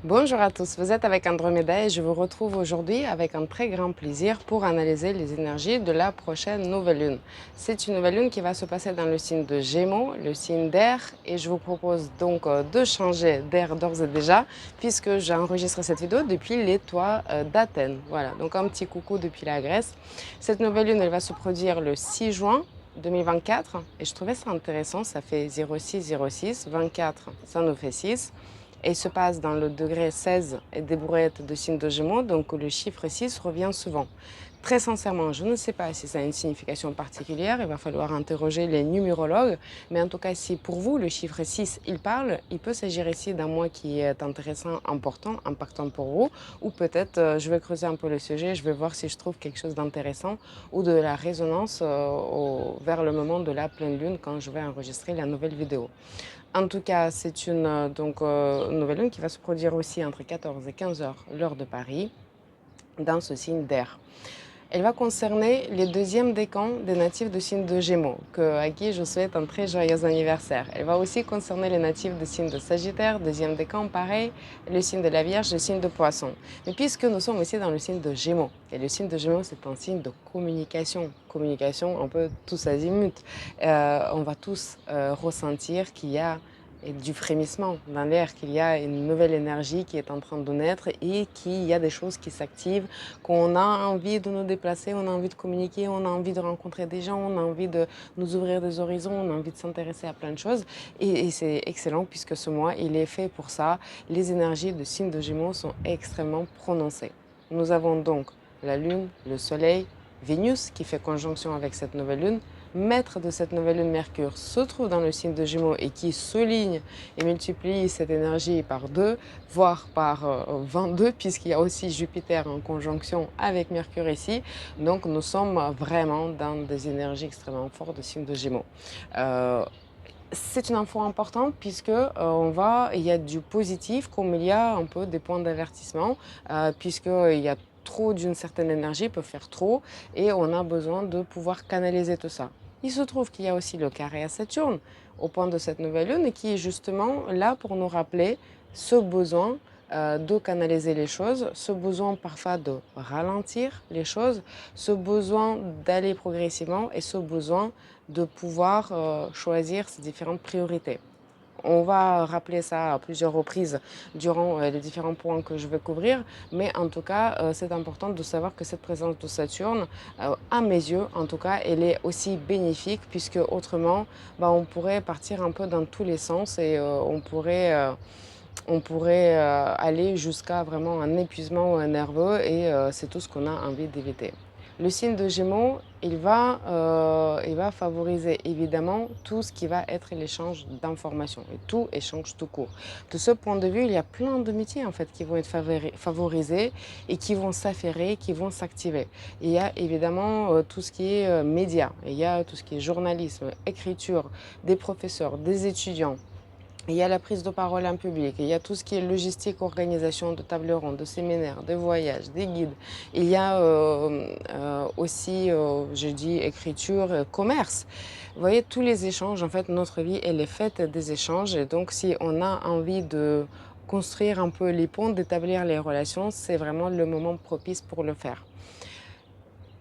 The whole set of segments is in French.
Bonjour à tous, vous êtes avec Andromeda et je vous retrouve aujourd'hui avec un très grand plaisir pour analyser les énergies de la prochaine nouvelle lune. C'est une nouvelle lune qui va se passer dans le signe de Gémeaux, le signe d'air, et je vous propose donc de changer d'air d'ores et déjà puisque j'enregistre cette vidéo depuis les toits d'Athènes. Voilà, donc un petit coucou depuis la Grèce. Cette nouvelle lune, elle va se produire le 6 juin 2024 et je trouvais ça intéressant, ça fait 0606, 24, ça nous fait 6 et se passe dans le degré 16 et des brouettes de signe de Gémeaux, donc le chiffre 6 revient souvent. Très sincèrement, je ne sais pas si ça a une signification particulière, il va falloir interroger les numérologues, mais en tout cas, si pour vous, le chiffre 6, il parle, il peut s'agir ici d'un mois qui est intéressant, important, impactant pour vous, ou peut-être je vais creuser un peu le sujet, je vais voir si je trouve quelque chose d'intéressant ou de la résonance vers le moment de la pleine lune quand je vais enregistrer la nouvelle vidéo. En tout cas, c'est une nouvelle lune qui va se produire aussi entre 14 et 15 heures, l'heure de Paris, dans ce signe d'air. Elle va concerner les deuxièmes décans des natifs de signe de Gémeaux, à qui je souhaite un très joyeux anniversaire. Elle va aussi concerner les natifs de signe de Sagittaire, deuxième décan, pareil, le signe de la Vierge, le signe de Poisson. Mais puisque nous sommes aussi dans le signe de Gémeaux, et le signe de Gémeaux, c'est un signe de communication. Communication un peu tous azimuts. On va tous ressentir qu'il y a du frémissement dans l'air, qu'il y a une nouvelle énergie qui est en train de naître et qu'il y a des choses qui s'activent, qu'on a envie de nous déplacer, on a envie de communiquer, on a envie de rencontrer des gens, on a envie de nous ouvrir des horizons, on a envie de s'intéresser à plein de choses. Et c'est excellent puisque ce mois, il est fait pour ça. Les énergies de signe de Gémeaux sont extrêmement prononcées. Nous avons donc la Lune, le Soleil, Vénus qui fait conjonction avec cette nouvelle Lune. Maître de cette nouvelle lune Mercure se trouve dans le signe de Gémeaux et qui souligne et multiplie cette énergie par 2, voire par 22, puisqu'il y a aussi Jupiter en conjonction avec Mercure ici. Donc nous sommes vraiment dans des énergies extrêmement fortes de signe de Gémeaux. Euh, c'est une info importante puisque il y a du positif comme il y a un peu des points d'avertissement, puisqu'il y a trop d'une certaine énergie peut faire trop et on a besoin de pouvoir canaliser tout ça. Il se trouve qu'il y a aussi le carré à Saturne au point de cette nouvelle lune qui est justement là pour nous rappeler ce besoin de canaliser les choses, ce besoin parfois de ralentir les choses, ce besoin d'aller progressivement et ce besoin de pouvoir choisir ses différentes priorités. On va rappeler ça à plusieurs reprises durant les différents points que je vais couvrir, mais en tout cas, c'est important de savoir que cette présence de Saturne, à mes yeux, en tout cas, elle est aussi bénéfique, puisque autrement, on pourrait partir un peu dans tous les sens et on pourrait aller jusqu'à vraiment un épuisement nerveux et c'est tout ce qu'on a envie d'éviter. Le signe de Gémeaux, il va favoriser évidemment tout ce qui va être l'échange d'informations et tout échange tout court. De ce point de vue, il y a plein de métiers en fait qui vont être favorisés et qui vont s'affairer, qui vont s'activer. Il y a évidemment tout ce qui est médias, il y a tout ce qui est journalisme, écriture, des professeurs, des étudiants. Il y a la prise de parole en public, il y a tout ce qui est logistique, organisation de tables rondes, de séminaires, de voyages, des guides. Il y a aussi, je dis, écriture, commerce. Vous voyez, tous les échanges, en fait, notre vie, elle est faite des échanges. Et donc, si on a envie de construire un peu les ponts, d'établir les relations, c'est vraiment le moment propice pour le faire.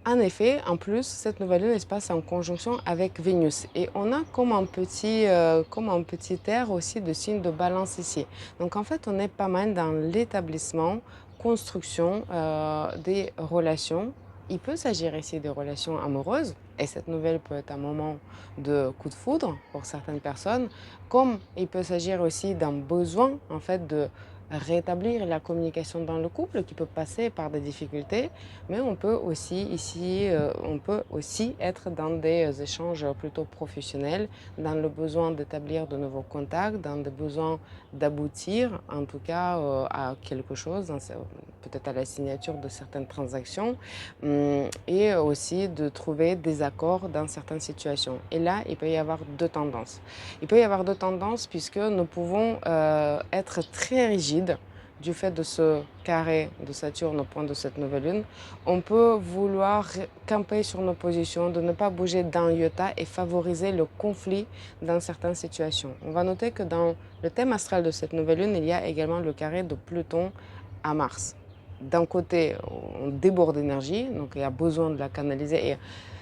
En effet, en plus, cette nouvelle lune se passe en conjonction avec Vénus. Et on a comme un petit air aussi de signe de balance ici. Donc en fait, on est pas mal dans l'établissement, construction des relations. Il peut s'agir ici de relations amoureuses, et cette nouvelle peut être un moment de coup de foudre pour certaines personnes, comme il peut s'agir aussi d'un besoin en fait de rétablir la communication dans le couple qui peut passer par des difficultés, mais on peut aussi ici, on peut aussi être dans des échanges plutôt professionnels, dans le besoin d'établir de nouveaux contacts, dans le besoin d'aboutir en tout cas à quelque chose, peut-être à la signature de certaines transactions, et aussi de trouver des accords dans certaines situations. Et là, il peut y avoir deux tendances. Il peut y avoir deux tendances puisque nous pouvons être très rigides du fait de ce carré de Saturne au point de cette nouvelle lune, on peut vouloir camper sur nos positions, de ne pas bouger d'un iota et favoriser le conflit dans certaines situations. On va noter que dans le thème astral de cette nouvelle lune, il y a également le carré de Pluton à Mars. D'un côté, on déborde d'énergie, donc il y a besoin de la canaliser. Et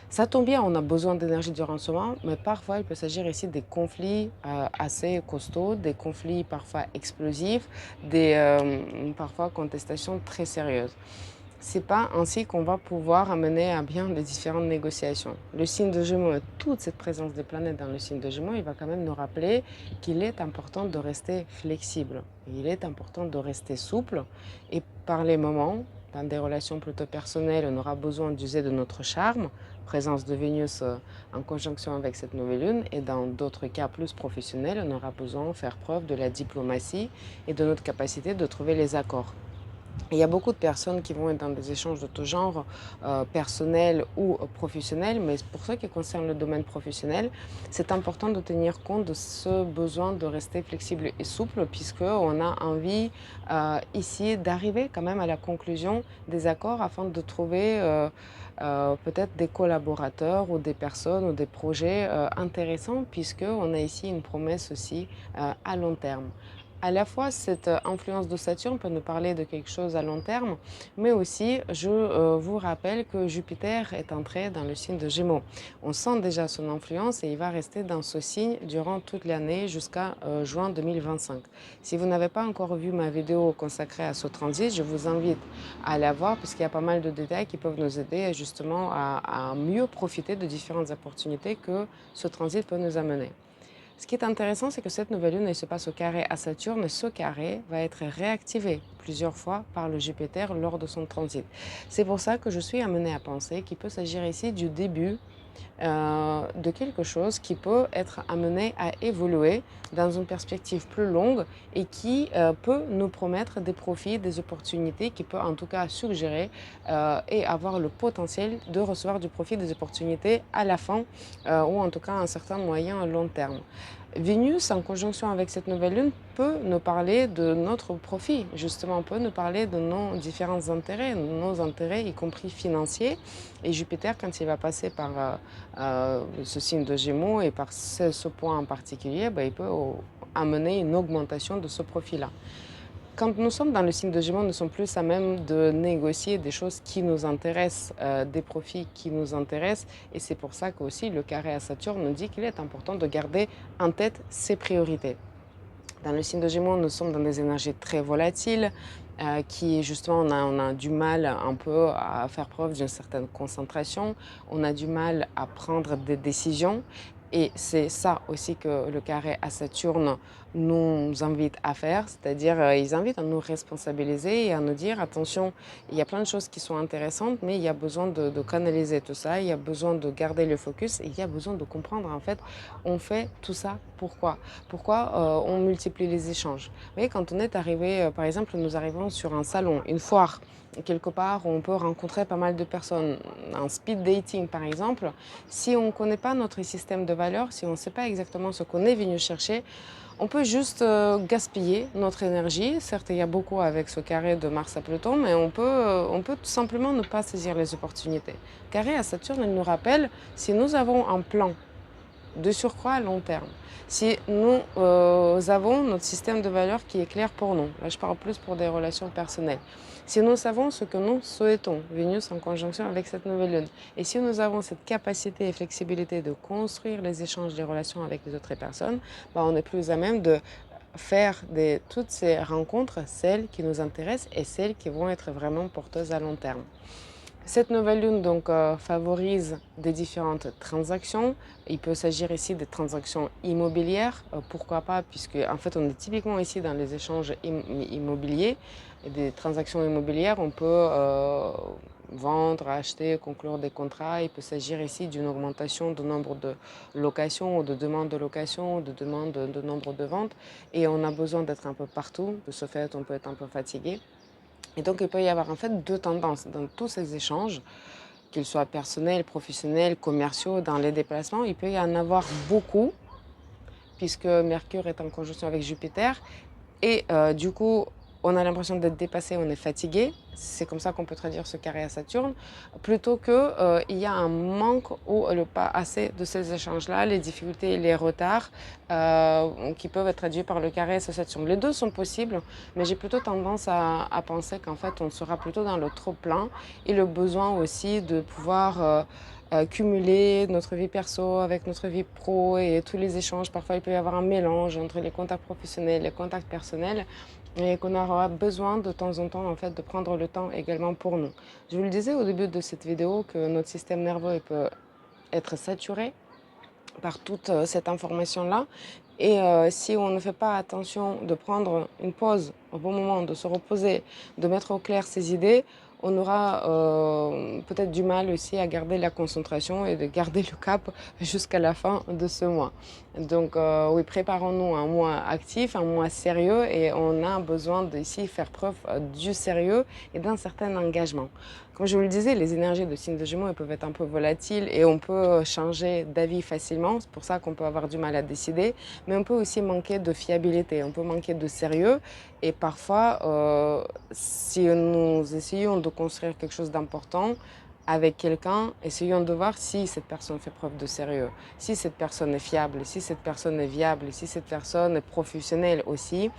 ça tombe bien, on a besoin d'énergie durant ce moment, mais parfois il peut s'agir ici des conflits assez costauds, des conflits parfois explosifs, parfois contestations très sérieuses. C'est pas ainsi qu'on va pouvoir amener à bien les différentes négociations. Le signe de Gémeaux et toute cette présence des planètes dans le signe de Gémeaux, il va quand même nous rappeler qu'il est important de rester flexible. Il est important de rester souple et par les moments, dans des relations plutôt personnelles, on aura besoin d'user de notre charme, présence de Vénus en conjonction avec cette nouvelle lune, et dans d'autres cas plus professionnels, on aura besoin de faire preuve de la diplomatie et de notre capacité de trouver les accords. Il y a beaucoup de personnes qui vont être dans des échanges de tout genre, personnels ou professionnels, mais pour ce qui concerne le domaine professionnel, c'est important de tenir compte de ce besoin de rester flexible et souple, puisqu'on a envie ici d'arriver quand même à la conclusion des accords afin de trouver peut-être des collaborateurs ou des personnes ou des projets intéressants, puisqu'on a ici une promesse aussi à long terme. À la fois, cette influence de Saturne peut nous parler de quelque chose à long terme, mais aussi, je vous rappelle que Jupiter est entré dans le signe de Gémeaux. On sent déjà son influence et il va rester dans ce signe durant toute l'année jusqu'à juin 2025. Si vous n'avez pas encore vu ma vidéo consacrée à ce transit, je vous invite à la voir parce qu'il y a pas mal de détails qui peuvent nous aider justement à mieux profiter de différentes opportunités que ce transit peut nous amener. Ce qui est intéressant, c'est que cette nouvelle lune, elle se passe au carré à Saturne, et ce carré va être réactivé plusieurs fois par le Jupiter lors de son transit. C'est pour ça que je suis amenée à penser qu'il peut s'agir ici du début de quelque chose qui peut être amené à évoluer dans une perspective plus longue et qui peut nous promettre des profits, des opportunités, qui peut en tout cas suggérer et avoir le potentiel de recevoir du profit, des opportunités à la fin ou en tout cas à un certain moyen à long terme. Vénus, en conjonction avec cette nouvelle lune, peut nous parler de notre profit, justement, peut nous parler de nos différents intérêts, nos intérêts, y compris financiers. Et Jupiter, quand il va passer par ce signe de Gémeaux et par ce point en particulier, il peut amener une augmentation de ce profit-là. Quand nous sommes dans le signe de Gémeaux, nous sommes plus à même de négocier des choses qui nous intéressent, des profits qui nous intéressent. Et c'est pour ça qu'aussi le carré à Saturne nous dit qu'il est important de garder en tête ses priorités. Dans le signe de Gémeaux, nous sommes dans des énergies très volatiles, qui justement, on a du mal un peu à faire preuve d'une certaine concentration, on a du mal à prendre des décisions. Et c'est ça aussi que le carré à Saturne nous invite à faire, c'est-à-dire ils invitent à nous responsabiliser et à nous dire attention, il y a plein de choses qui sont intéressantes, mais il y a besoin de canaliser tout ça, il y a besoin de garder le focus et il y a besoin de comprendre en fait, on fait tout ça pourquoi? Pourquoi on multiplie les échanges? Vous voyez, quand on est arrivé, par exemple, nous arrivons sur un salon, une foire, quelque part où on peut rencontrer pas mal de personnes, un speed dating par exemple, si on ne connaît pas notre système de valeurs, si on ne sait pas exactement ce qu'on est venu chercher, on peut juste gaspiller notre énergie. Certes, il y a beaucoup avec ce carré de Mars à Pluton, mais on peut tout simplement ne pas saisir les opportunités. Carré à Saturne, il nous rappelle, si nous avons un plan de surcroît à long terme, si nous avons notre système de valeurs qui est clair pour nous, là je parle plus pour des relations personnelles, si nous savons ce que nous souhaitons, Vénus en conjonction avec cette nouvelle lune, et si nous avons cette capacité et flexibilité de construire les échanges, les relations avec les autres personnes, on est plus à même de faire toutes ces rencontres, celles qui nous intéressent et celles qui vont être vraiment porteuses à long terme. Cette nouvelle lune donc favorise des différentes transactions. Il peut s'agir ici des transactions immobilières, pourquoi pas, puisque en fait on est typiquement ici dans les échanges immobiliers. Et des transactions immobilières, on peut vendre, acheter, conclure des contrats. Il peut s'agir ici d'une augmentation du nombre de locations ou de demandes de location ou de demandes de nombre de ventes. Et on a besoin d'être un peu partout. De ce fait, on peut être un peu fatigué. Et donc, il peut y avoir en fait deux tendances dans tous ces échanges, qu'ils soient personnels, professionnels, commerciaux, dans les déplacements. Il peut y en avoir beaucoup, puisque Mercure est en conjonction avec Jupiter. Et du coup, on a l'impression d'être dépassé, on est fatigué. C'est comme ça qu'on peut traduire ce carré à Saturne. Plutôt que il y a un manque ou pas assez de ces échanges-là, les difficultés et les retards qui peuvent être traduits par le carré à Saturne. Les deux sont possibles, mais j'ai plutôt tendance à penser qu'en fait, on sera plutôt dans le trop-plein et le besoin aussi de pouvoir cumuler notre vie perso avec notre vie pro et tous les échanges. Parfois, il peut y avoir un mélange entre les contacts professionnels et les contacts personnels et qu'on aura besoin de temps en temps en fait, de prendre le temps également pour nous. Je vous le disais au début de cette vidéo que notre système nerveux il peut être saturé par toute cette information-là. Et si on ne fait pas attention de prendre une pause au bon moment, de se reposer, de mettre au clair ses idées, on aura peut-être du mal aussi à garder la concentration et de garder le cap jusqu'à la fin de ce mois. Donc oui, préparons-nous à un mois actif, un mois sérieux et on a besoin d'ici faire preuve du sérieux et d'un certain engagement. Comme je vous le disais, les énergies de signe de Gémeaux elles peuvent être un peu volatiles et on peut changer d'avis facilement. C'est pour ça qu'on peut avoir du mal à décider. Mais on peut aussi manquer de fiabilité, on peut manquer de sérieux. Et parfois, si nous essayons de construire quelque chose d'important avec quelqu'un, essayons de voir si cette personne fait preuve de sérieux, si cette personne est fiable, si cette personne est viable, si cette personne est professionnelle aussi,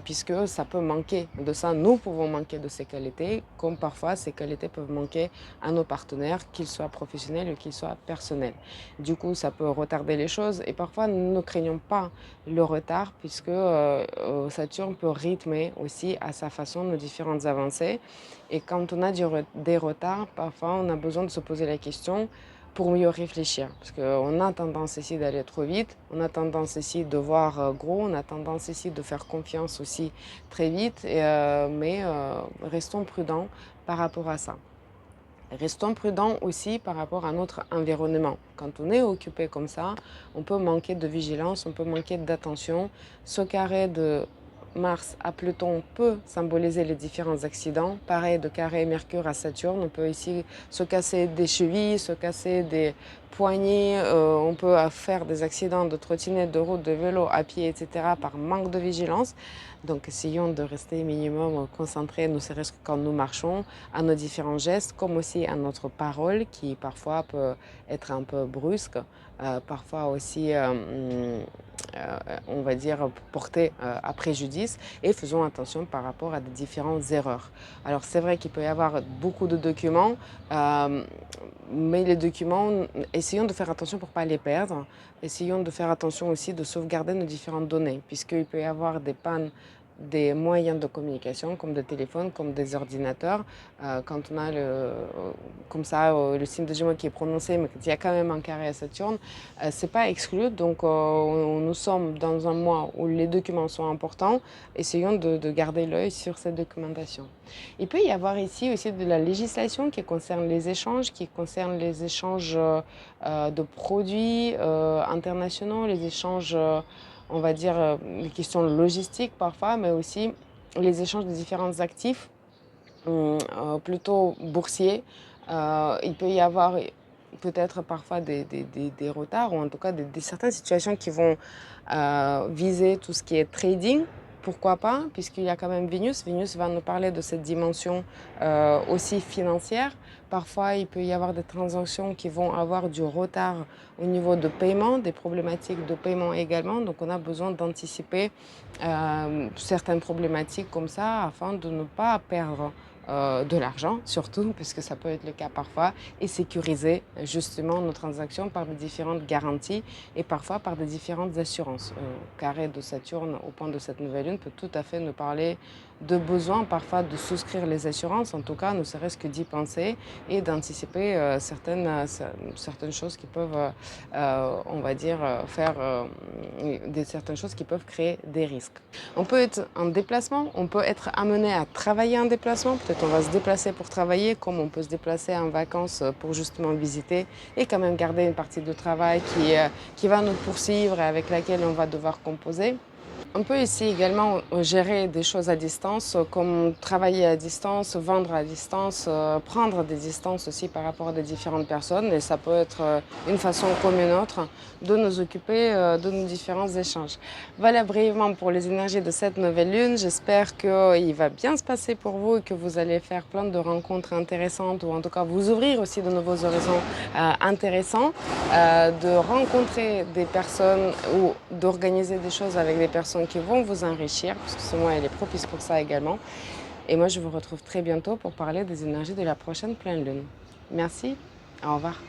puisque ça peut manquer de ça. Nous pouvons manquer de ces qualités, comme parfois ces qualités peuvent manquer à nos partenaires, qu'ils soient professionnels ou qu'ils soient personnels. Du coup, ça peut retarder les choses et parfois nous ne craignons pas le retard puisque Saturne peut rythmer aussi à sa façon nos différentes avancées. Et quand on a des retards, parfois on a besoin de se poser la question pour mieux réfléchir. Parce qu'on a tendance ici d'aller trop vite, on a tendance ici de voir gros, on a tendance ici de faire confiance aussi très vite, mais restons prudents par rapport à ça. Restons prudents aussi par rapport à notre environnement. Quand on est occupé comme ça, on peut manquer de vigilance, on peut manquer d'attention. Ce carré de Mars à Pluton peut symboliser les différents accidents. Pareil de carré Mercure à Saturne, on peut ici se casser des chevilles, se casser des poignets, on peut faire des accidents de trottinette, de route, de vélo, à pied, etc. par manque de vigilance. Donc essayons de rester minimum concentrés, ne serait-ce que quand nous marchons, à nos différents gestes, comme aussi à notre parole qui parfois peut être un peu brusque, parfois aussi on va dire, porter à préjudice et faisons attention par rapport à des différentes erreurs. Alors c'est vrai qu'il peut y avoir beaucoup de documents, mais les documents, essayons de faire attention pour ne pas les perdre. Essayons de faire attention aussi de sauvegarder nos différentes données, puisqu'il peut y avoir des pannes des moyens de communication comme des téléphones, comme des ordinateurs. Quand on a comme ça le signe de Gémeaux qui est prononcé, mais qu'il y a quand même un carré à Saturne, c'est pas exclu. Donc nous sommes dans un mois où les documents sont importants. Essayons de garder l'œil sur cette documentation. Il peut y avoir ici aussi de la législation qui concerne les échanges, qui concerne les échanges de produits internationaux, les échanges on va dire, les questions logistiques parfois, mais aussi les échanges de différents actifs, plutôt boursiers. Il peut y avoir peut-être parfois des retards, ou en tout cas certaines situations qui vont viser tout ce qui est trading. Pourquoi pas, puisqu'il y a quand même Vénus. Vénus va nous parler de cette dimension aussi financière. Parfois, il peut y avoir des transactions qui vont avoir du retard au niveau de paiement, des problématiques de paiement également. Donc, on a besoin d'anticiper certaines problématiques comme ça afin de ne pas perdre de l'argent, surtout, puisque ça peut être le cas parfois, et sécuriser justement nos transactions par des différentes garanties et parfois par des différentes assurances. Carré de Saturne au point de cette nouvelle lune peut tout à fait nous parler de besoin parfois de souscrire les assurances, en tout cas ne serait-ce que d'y penser et d'anticiper certaines choses qui peuvent, on va dire, faire certaines choses qui peuvent créer des risques. On peut être en déplacement, on peut être amené à travailler en déplacement, peut-être on va se déplacer pour travailler comme on peut se déplacer en vacances pour justement visiter et quand même garder une partie de travail qui va nous poursuivre et avec laquelle on va devoir composer. On peut ici également gérer des choses à distance, comme travailler à distance, vendre à distance, prendre des distances aussi par rapport à des différentes personnes. Et ça peut être une façon comme une autre de nous occuper de nos différents échanges. Voilà brièvement pour les énergies de cette nouvelle lune. J'espère qu'il va bien se passer pour vous et que vous allez faire plein de rencontres intéressantes ou en tout cas vous ouvrir aussi de nouveaux horizons intéressants, de rencontrer des personnes ou d'organiser des choses avec des personnes qui vont vous enrichir, parce que ce mois elle est propice pour ça également. Et moi je vous retrouve très bientôt pour parler des énergies de la prochaine pleine lune. Merci, au revoir.